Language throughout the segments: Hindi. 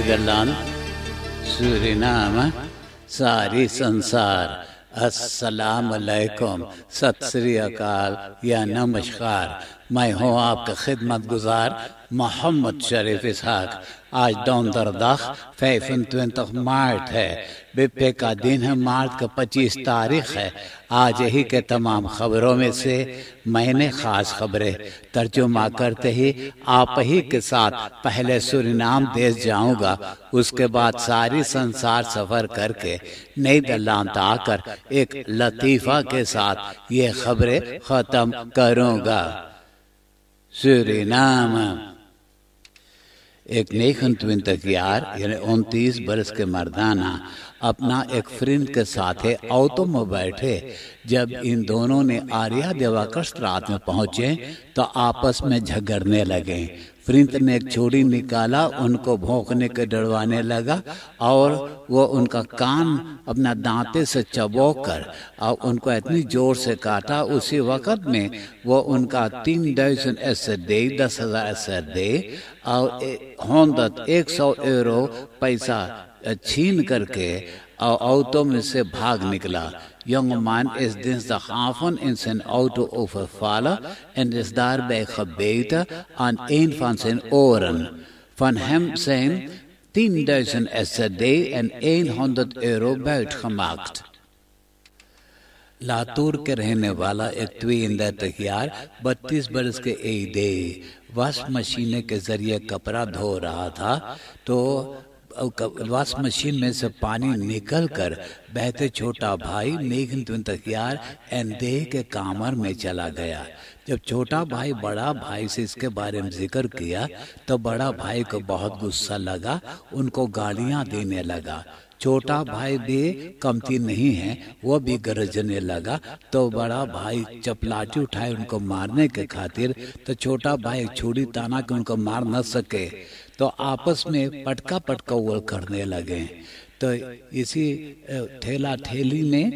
Nederland, Suriname, सारी संसार, अस्सलाम अलैकुम, सत श्री अकाल या नमस्कार। मैं हूँ आपका खिदमत गुजार मोहम्मद शरीफ इसहाक। आज 25 मार्च है, बिप्पे का दिन है। मार्च का 25 तारीख है। आज यही के तमाम खबरों में से मैंने खास खबरें तर्जुमा करते ही आप ही के साथ पहले सूरीनाम देश जाऊंगा, उसके बाद सारी संसार सफर करके नीदरलैंड आकर एक लतीफा के साथ ये खबरें खत्म करूंगा। सूरीनाम एक 29 यानी 29 बरस के मर्दाना अपना एक फ्रेंड के साथ ऑटो में बैठे। जब इन दोनों ने आर्या देवाकर रात में पहुंचे तो आपस में झगड़ने लगे। फ्रेंड ने एक छुरी निकाला, उनको भौंकने के डरवाने लगा और वो उनका कान अपना दांते से चबोक कर और उनको इतनी जोर से काटा। उसी वक्त में वो उनका 3 डज़न ऐसे दे 10,000 ऐसे दे और 100 यूरो पैसा छीन करके और ऑटो में से भाग निकला। Young man is diens de haven in zijn auto overvallen en is daarbij gebeten aan een van zijn oren. Van hem zijn 10.000 SED en 100 euro buitgemaakt. Latur के रहने वाला एक त्वींदा तैयार 32 बरस के ईदे वॉश मशीन के जरिए कपड़ा धो रहा था तो वॉश मशीन में से पानी निकल कर बहते छोटा भाई नेगन तैयार एंडे के कामर में चला गया। जब छोटा भाई बड़ा भाई से इसके बारे में जिक्र किया तो बड़ा भाई को बहुत गुस्सा लगा, उनको गालियां देने लगा। छोटा भाई भी कमती नहीं है, वो भी गरजने लगा। तो बड़ा भाई चपलाटी उठाए उनको मारने के खातिर, तो छोटा भाई छुरी ताना के उनको मार न सके तो आपस में पटका वो करने लगे। तो इसी ठेला ठेली में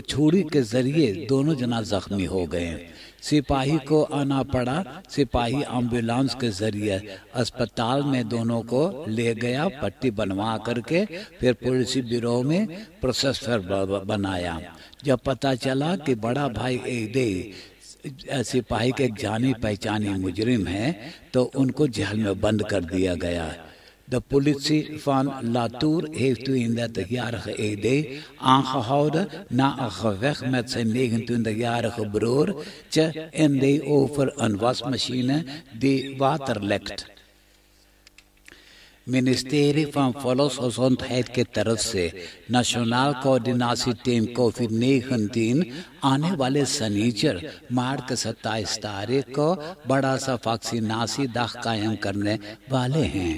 छुरी के जरिए दोनों जना जख्मी हो गए। सिपाही को आना पड़ा। सिपाही एम्बुलेंस के जरिए अस्पताल में दोनों को ले गया, पट्टी बनवा करके फिर पुलिस ब्यूरो में प्रोसेस बनाया। जब पता चला कि बड़ा भाई एदे सिपाही के एक जानी पहचानी मुजरिम है तो उनको जेल में बंद कर दिया गया। De politie van Latour heeft u in dat jarige ED aangehouden na een gevecht met zijn 29-jarige broertje en die over een wasmachine die water lekt. Ministerie van Volksgezondheid की तरफ से नेशनल कोऑर्डिनेशन टीम कोविड-19 आने वाले शनिचर मार्च के 27 तारीख को बड़ा सा वैक्सीनासी दाख कायम करने वाले हैं।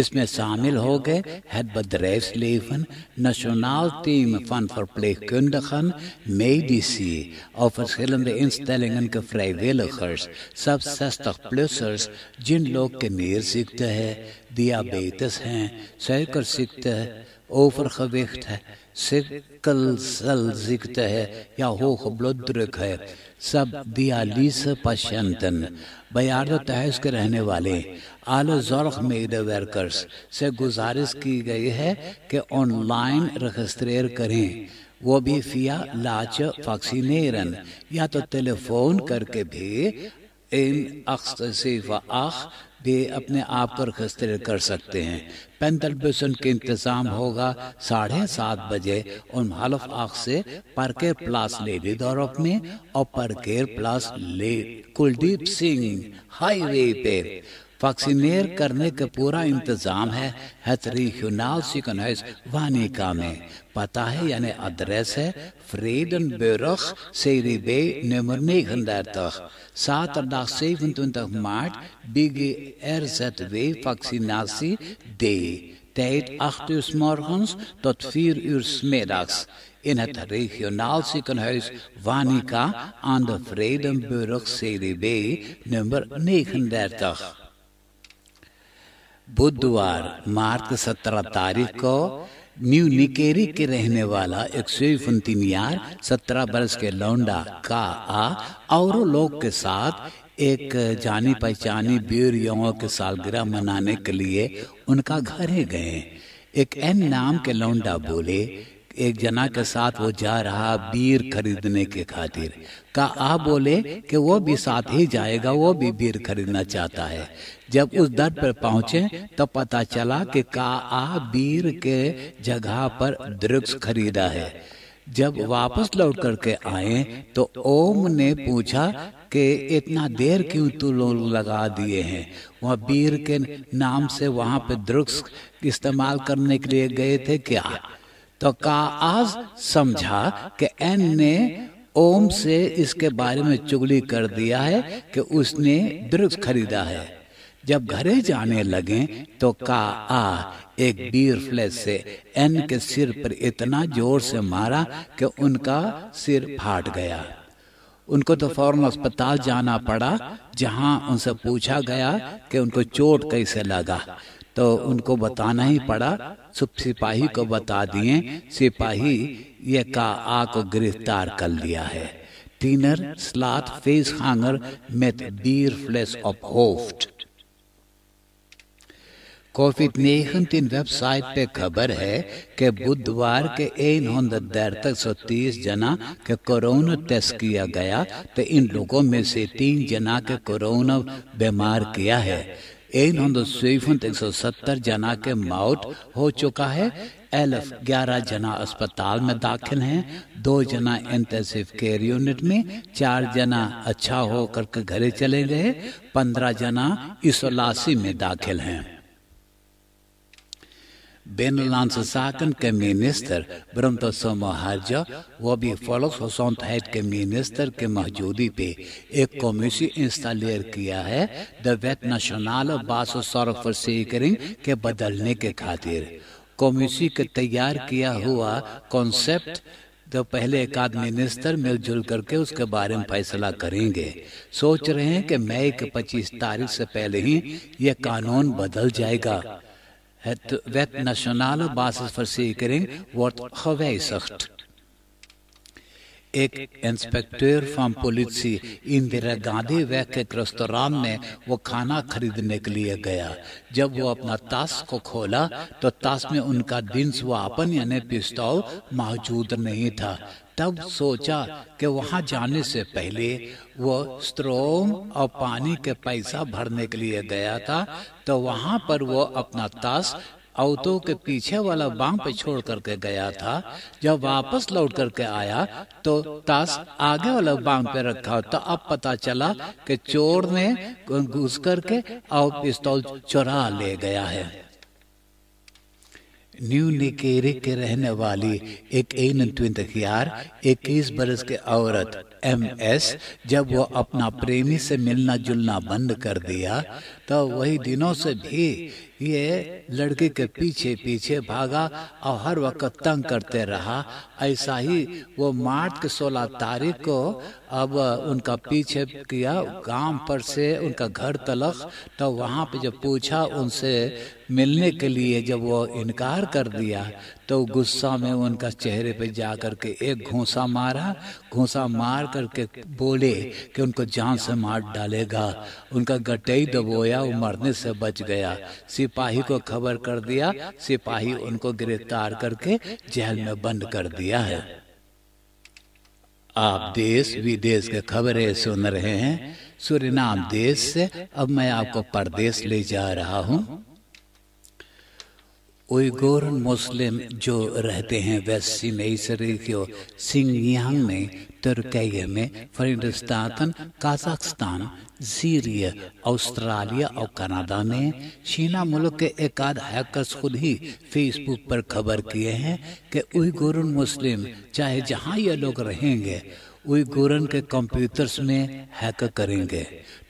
इसमें शामिल हो गए het bedrijfsleven, nationaal team van verpleegkundigen, medici of verschillende instellingen के vrijwilligers, सब 60-plussers जिन लोग के नीरजिक्ते है, diabetes हैं, suiker ziekte है, overgewicht है, सिकल सेल ziekte है या hoge bloeddruk है, सब dialyse patiënten, bejaarde thuis के रहने वाले आले ज़ोर्ग मेडवर्कर्स से गुजारिश की गई है कि ऑनलाइन रजिस्ट्रेर करें, वो भी फिया लाच वैक्सीनेरन या तो टेलीफोन करके भी इन भी अपने आप को रजिस्टर कर सकते हैं। 45% के इंतजाम होगा 7:30 बजे और हल्फ आख से पार्केर प्लास लेडी दौरफ में और पार्केर प्लास ले कुलदीप सिंह हाईवे पे वैक्सीनेर करने का पूरा इंतजाम है। रीजनल ziekenhuis वानिका में पता है यानी एड्रेस है Vredenburg serie B nummer 39 zaterdag 27 maart BGRZW vaccinatie D tijd 8 uur 's morgens tot 4 uur 's middags in het regionaal ziekenhuis Wanica aan de Vredenburg serie B nummer 39। बुधवार मार्च 17 तारीख को न्यू निकेरी के रहने वाला एक 17 बरस के लौंडा का और लोग के साथ एक जानी पहचानी वीर युवाओं के सालगिरह मनाने के लिए उनका घरे गए। एक एन नाम के लौंडा बोले, एक जना के साथ वो जा रहा बीर खरीदने के खातिर। का आ बोले कि वो भी साथ ही जाएगा, वो भी बीर खरीदना चाहता है। जब उस दर पर पहुंचे तो पता चला कि का आ बीर के जगह पर दृक्ष खरीदा है। जब वापस लौट करके आए तो ओम ने पूछा कि इतना देर क्यों तू लोग लगा दिए हैं? वह बीर के नाम से वहां पे दृक्ष इस्तेमाल करने के लिए गए थे क्या? तो काआज समझा कि एन ने ओम से इसके बारे में चुगली कर दिया है कि उसने दृक्ष खरीदा है। जब घरे जाने लगे तो काआ एक बीर फ्लैश से एन के सिर पर इतना जोर से मारा कि उनका सिर फाट गया। उनको तो फौरन अस्पताल जाना पड़ा, जहां उनसे पूछा गया कि उनको चोट कैसे लगा। तो उनको बताना ही पड़ा। सिपाही को बता दिए। सिपाही ये काआ को गिरफ्तार कर लिया है। टीनर स्लाथ फेस हांगर met bier fles op hoofd। कोविड-19 वेबसाइट पे खबर है कि बुधवार के 130 जना के कोरोना टेस्ट किया गया, तो इन लोगों में से 3 जना के कोरोना बीमार किया है। 170 जना के मौत हो चुका है। 11 जना अस्पताल में दाखिल हैं, 2 जना इंटेंसिव केयर यूनिट में, 4 जना अच्छा हो करके घरे चले गए, 15 जना इsoलासी में दाखिल हैं। Binnenlandse Zaken के मिनिस्टर ब्रह्मतो सोमोहार्जा वो भी volksgezondheid के मिनिस्टर के मौजूदी पे एक कमीशन इंस्टॉलेर किया है द वेट nationale basiszorgverzekering के बदलने के खातिर। कमीशन के तैयार किया हुआ कॉन्सेप्ट तो पहले एक आध मिनिस्टर मिलजुल करके उसके बारे में फैसला करेंगे। सोच रहे हैं कि मई के 25 तारीख से पहले ही ये कानून बदल जाएगा। Het wet nationale basisverzekering wordt gewijzigd। एक inspector from police Indira Gandhi वैक के रेस्तोरां में वो खाना खरीदने के लिए गया। जब वो अपना ताश को खोला तो ताश में उनका दिन्स वापन यानी पिस्तौल मौजूद नहीं था। तब सोचा कि वहां जाने से पहले वो स्ट्रोम और पानी के पैसा भरने के लिए गया था, तो वहां पर वो अपना ताश ऑटो के पीछे वाला बांग पे छोड़ करके गया था। जब वापस लौट करके आया तो ताश आगे वाला बांग पे रखा, तो अब पता चला कि चोर ने घुस करके और पिस्तौल चुरा ले गया है। न्यू निकेरी के रहने वाली एक 21 बरस के औरत MS जब वो अपना प्रेमी से मिलना जुलना बंद कर दिया तो वही दिनों से भी ये लड़के के पीछे पीछे भागा और हर वक्त तंग करते रहा। ऐसा ही वो मार्च के 16 तारीख को अब उनका पीछे किया गांव पर से उनका घर तलक। तो वहां पे जब पूछा उनसे मिलने के लिए, जब वो इनकार कर दिया तो गुस्सा में उनका चेहरे पे जा करके एक घूंसा मारा। घूंसा मार करके बोले कि उनको जान से मार डालेगा। उनका गटई दबोया, वो मरने से बच गया। सिपाही को खबर कर दिया, सिपाही उनको गिरफ्तार करके जेल में बंद कर दिया है। आप देश विदेश के खबरें सुन रहे हैं सूरीनाम देश से। अब मैं आपको परदेश ले जा रहा हूँ। उइगुर मुस्लिम जो रहते हैं वेस्ट एशिया सिंगियांग में, तुर्की में, फिलिस्तीन, कजाकिस्तान, सीरिया, ऑस्ट्रेलिया और कनाडा में, चीना मुल्क के एक आध हैकर्स खुद ही फेसबुक पर खबर किए हैं कि उइगुर मुस्लिम चाहे जहां ये लोग रहेंगे उइगुरन के कंप्यूटर्स में हैक करेंगे।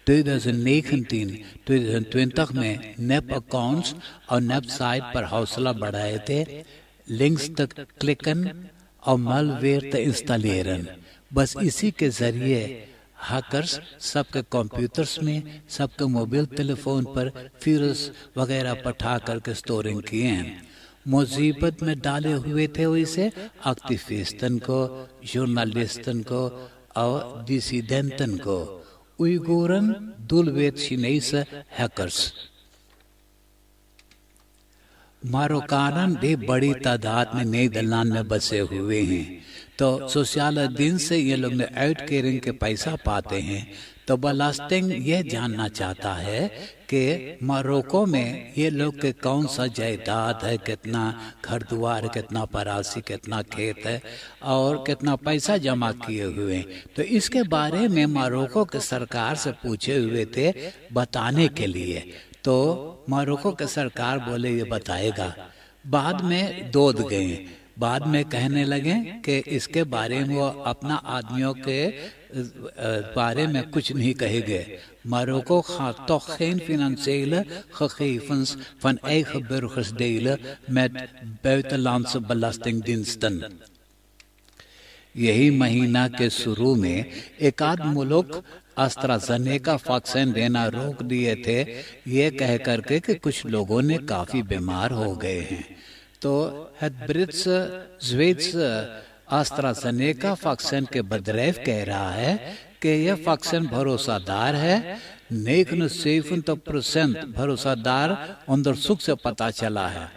2019-2020 में नेप अकाउंट्स और नेप साइट पर हौसला बढ़ाए थे। लिंक्स तक क्लिकन और मालवेयर तक इंस्टॉलेरन। बस इसी के जरिए हैकर्स सबके कंप्यूटर्स में, सबके मोबाइल टेलीफोन पर फिरस वगैरह पठा करके स्टोरिंग किए हैं। मुसीबत में डाले हुए थे वैसे एक्टिविस्टन को, जर्नलिस्टन को और डिसिडेंटन को। Uiguren doelwit Chinese hackers। मारोकानन भी बड़ी तादाद में नीदरलैंड में बसे हुए हैं। तो सोशल दिन से ये लोग ने आउट केयरिंग के पैसा पाते हैं। तो बलास्टिंग ये जानना चाहता है कि मोरक्को में ये लोग के कौन सा जायदाद है, कितना घर द्वार, कितना परासी, कितना खेत है और कितना पैसा जमा किए हुए हैं। तो इसके बारे में मोरक्को के सरकार से पूछे हुए थे बताने के लिए। तो मोरक्को के सरकार बोले ये बताएगा। बाद में दोद गए, बाद में कहने लगे कि इसके बारे में वो अपना आदमियों के बारे में कुछ नहीं कहेंगे। Marokko gaat toch geen financiële gegevens van eigen burgers delen met buitenlandse belastingdiensten। यही महीना के शुरू में एक आध मुल्क एस्ट्राज़ेनेका वैक्सीन देना रोक दिए थे, ये कह करके कि कुछ लोगों ने काफी बीमार हो गए हैं। तो ब्रिट्स स्वीट्स एस्ट्राज़ेनेका वैक्सीन के bedrijf कह रहा है कि यह वैक्सीन भरोसादार है। 79% भरोसादार अंदरसूख से पता चला है।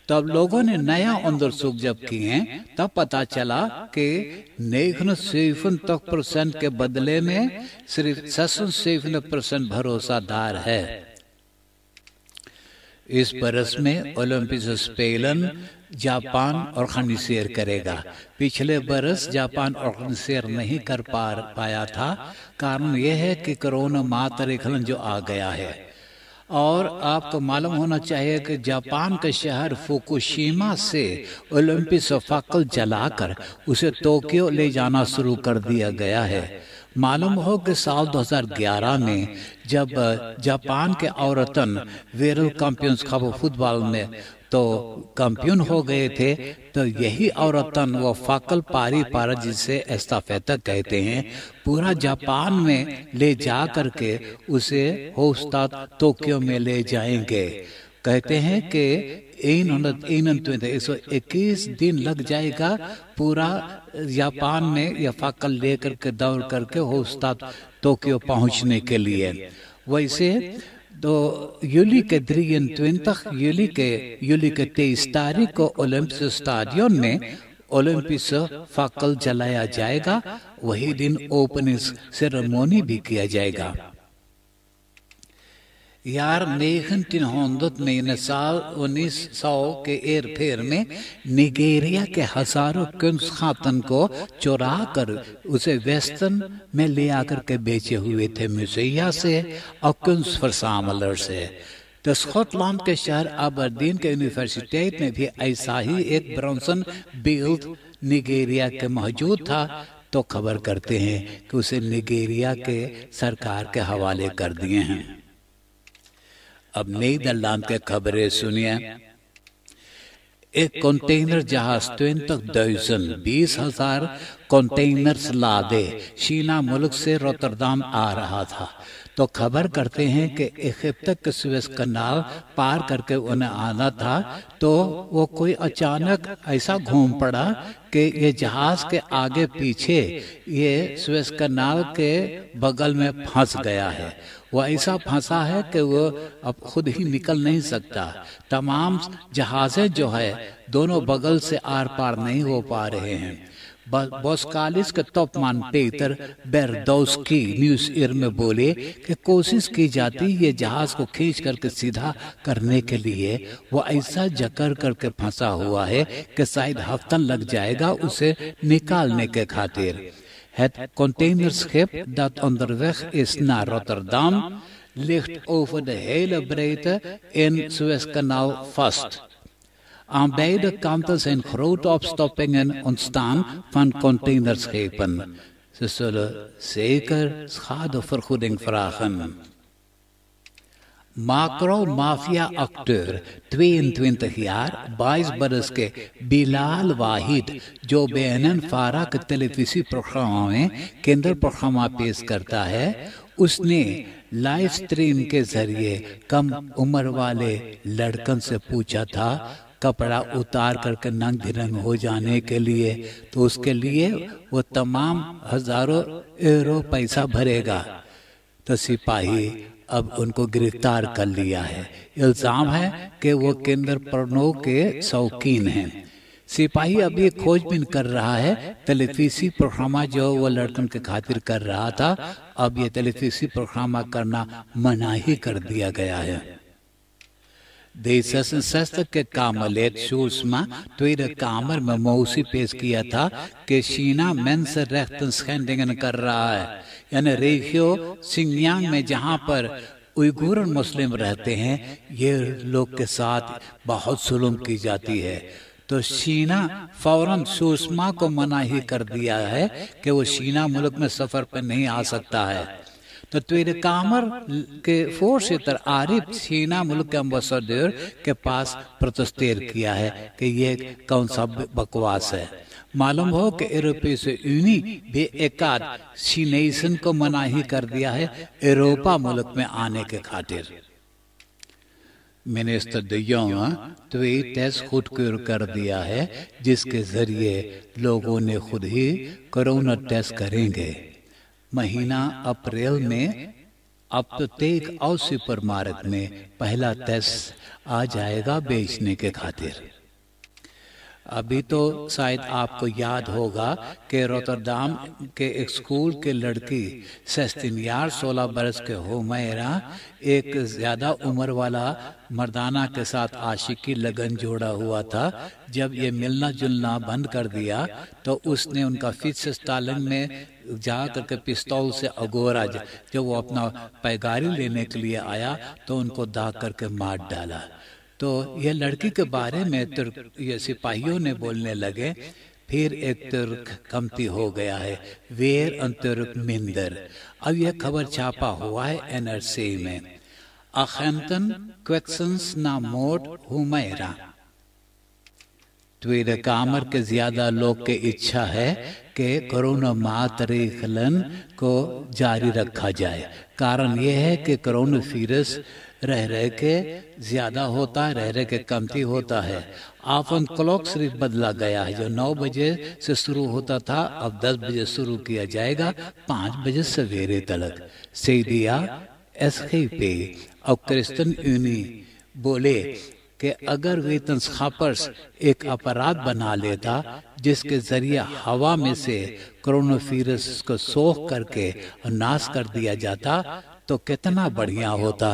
तब लोगों ने नया अंदरसूख जब किए तब पता चला कि 79% के बदले में सिर्फ 76% भरोसादार है। इस बरस में ओलंपिक स्पेलन जापान ऑर्गेनाइज करेगा। पिछले बरस जापान ऑर्गेनाइज नहीं कर पाया था। कारण यह है कि कोरोना मातरिखलन जो आ गया है। और आपको मालूम होना चाहिए कि जापान के शहर फुकुशिमा से ओलंपिक फक्ल जलाकर उसे टोक्यो ले जाना शुरू कर दिया गया है। मालूम हो कि साल 2011 में जब जापान के औरतन वर्ल्ड चैंपियंस कप फुटबॉल में तो चैंपियन हो गए थे, तो यही औरतन वो फक्ल पारी पारा जिसे एस्टाफेटा कहते हैं, पूरा जापान में ले जा करके उसे होस्टाद टोक्यो में ले जाएंगे। कहते हैं कि 121 दिन लग जाएगा पूरा जापान में यह फक्ल लेकर के दौड़ करके होस्टाद टोक्यो पहुंचने के लिए। वैसे तो juli के 23 juli के 23 तारीख को ओलंपिक स्टेडियम में ओलंपिक फक्ल जलाया जाएगा। वही दिन ओपनिंग सेरेमनी भी किया जाएगा। यार 1900 के एरफेर में निगेरिया के हजारों कुंस्खातन को चुरा कर उसे वेस्टर्न में ले आकर के बेचे हुए थे म्यूजिया से और कुंस्फरसामलर से। तो स्कॉटलैंड के शहर अबरदीन के यूनिवर्सिटी में भी ऐसा ही एक ब्रॉन्सन बिल्ड निगेरिया के मौजूद था। तो खबर करते हैं कि उसे निगेरिया के सरकार के हवाले कर दिए हैं। अब नीदरलैंड के खबरें सुनिए। एक कंटेनर जहाज 20,000 कंटेनर्स लादे शीना मुल्क से रोटरडाम आ रहा था। तो खबर करते हैं कि इजिप्ट के सुएज कनाल पार करके उन्हें आना था। तो वो कोई अचानक ऐसा घूम पड़ा कि ये जहाज के आगे पीछे ये सुएज कनाल के बगल में फंस गया है। वो ऐसा फंसा है कि वो अब खुद ही निकल नहीं सकता। तमाम जहाजें जो है दोनों बगल से आर पार नहीं हो पा रहे हैं। बोस्कालिस के तोपमान पेटर बेरदौस्की न्यूज ईयर में बोले कि कोशिश की जाती ये जहाज को खींच करके सीधा करने के लिए। वो ऐसा जकड़ करके फंसा हुआ है कि शायद हफ्ता लग जाएगा उसे निकालने के खातिर। Het containerschip dat onderweg is naar Rotterdam ligt over de hele breedte in Suezkanaal vast. Aan beide kanten zijn grote opstoppingen ontstaan van containerschepen. Ze zullen zeker schadevergoeding vragen. Macro mafia actor 22 jaar 22 बरस के बिलाल वाहिद जो बेनन फारा के टेलीविजन प्रोग्राम में केंद्र प्रोग्राम पेश करता है, उसने लाइव स्ट्रीम के जरिए कम उम्र वाले लड़कन से पूछा था कपड़ा उतार करके नंग धिरंग हो जाने के लिए। तो उसके लिए वो तमाम हजारों यूरो पैसा भरेगा। तो सिपाही अब उनको गिरफ्तार कर लिया है। इल्जाम है कि वो किंडर पर्नो के शौकीन हैं। सिपाही अब ये खोजबीन कर रहा है टेलीविज़न प्रोग्रामा जो वो लड़कन के खातिर कर रहा था, अब ये टेलीविज़न प्रोग्रामा करना मना ही कर दिया गया है। De 66 के कामलेट शूसमा Tweede कामर में मौसी पेश किया था कि शीना मेंसेरेchten स्कैंडिंगन कर रहा है, यानी रेशियो सिंगयांग में जहाँ पर उइगुर मुस्लिम रहते हैं ये लोग के साथ बहुत जुल्म की जाती है। तो शीना फौरन सुषमा को मना ही कर दिया है कि वो शीना मुल्क में सफर पर नहीं आ सकता है। तो tweede कामर के voorzitter आरिफ शीना मुल्क के एम्बेसडर के पास प्रोटेस्टेर किया है कि ये कौन सा बकवास है। मालूम हो कि यूरोपीय यूनी भी एकाध शीनेसन को मना ही कर दिया है यूरोपा मुल्क में आने के खातिर। मिनिस्टर de Jonge 2 टेस्ट खुदकुर कर दिया है जिसके जरिए लोगों ने खुद ही कोरोना टेस्ट करेंगे। महीना अप्रैल में अब प्रत्येक और सुपर मार्केट में पहला टेस्ट आ जाएगा बेचने के खातिर। अभी तो शायद आपको याद होगा कि रोटरडाम के एक स्कूल के लड़की 16 बरस के हुमैरा एक ज्यादा उम्र वाला मर्दाना के साथ आशिकी लगन जोड़ा हुआ था। जब ये मिलना जुलना बंद कर दिया तो उसने उनका फिट्जस्टालन में जा करके पिस्तौल से अगोरा, जब वो अपना पैगारी लेने के लिए आया तो उनको दाग करके मार डाला। तो यह लड़की के बारे में ये सिपाहियों ने बोलने लगे। फिर एक तुर्क कमती हो गया है, वेर अन तुर्क मिंदर। अब यह खबर छापा हुआ है एनआरसी में। अखंतन क्वेक्संस ना मोड हुमैरा। tweede कामर के ज्यादा लोग की इच्छा है कि कोरोना मातरीखलन को जारी रखा जाए। कारण यह है कि कोरोना वायरस रह रह के ज्यादा होता है, रह रह के कमती होता है। आफन क्लॉक सिर्फ बदला गया है, जो 9 बजे से शुरू होता था अब 10 बजे शुरू किया जाएगा, 5 बजे सवेरे तक। सीडिया एसकेपी और क्रिश्चियन यूनी बोले कि अगर वेतनस्खापर्स एक अपराध बना लेता जिसके जरिए हवा में से कोरोना वायरस को सोख करके नाश कर दिया जाता तो कितना बढ़िया होता।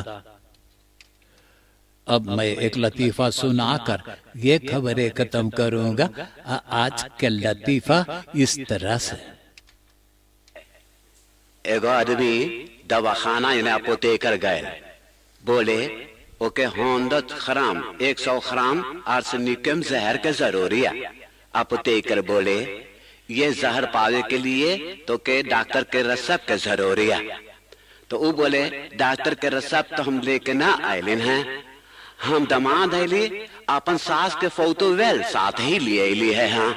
अब मैं एक लतीफा सुनाकर ये खबरें खत्म करूंगा। आज के लतीफा इस तरह से। एगो आदमी दवाखाना यानी अपोतेकर गए, बोले ओके 100 ग्राम 100 ग्राम आर्सेनिकम जहर के जरूरी है। अपोतेकर बोले ये जहर पावे के लिए तो के डॉक्टर के रसब के जरूरी है। तो वो बोले डॉक्टर के रसब तो हम लेके ना आयलिन हैं, हम दमाद आयली अपन सास के फोटो वेल साथ ही लिए है। हाँ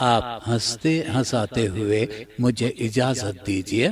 आप हंसते हंसाते हुए मुझे इजाजत दीजिए।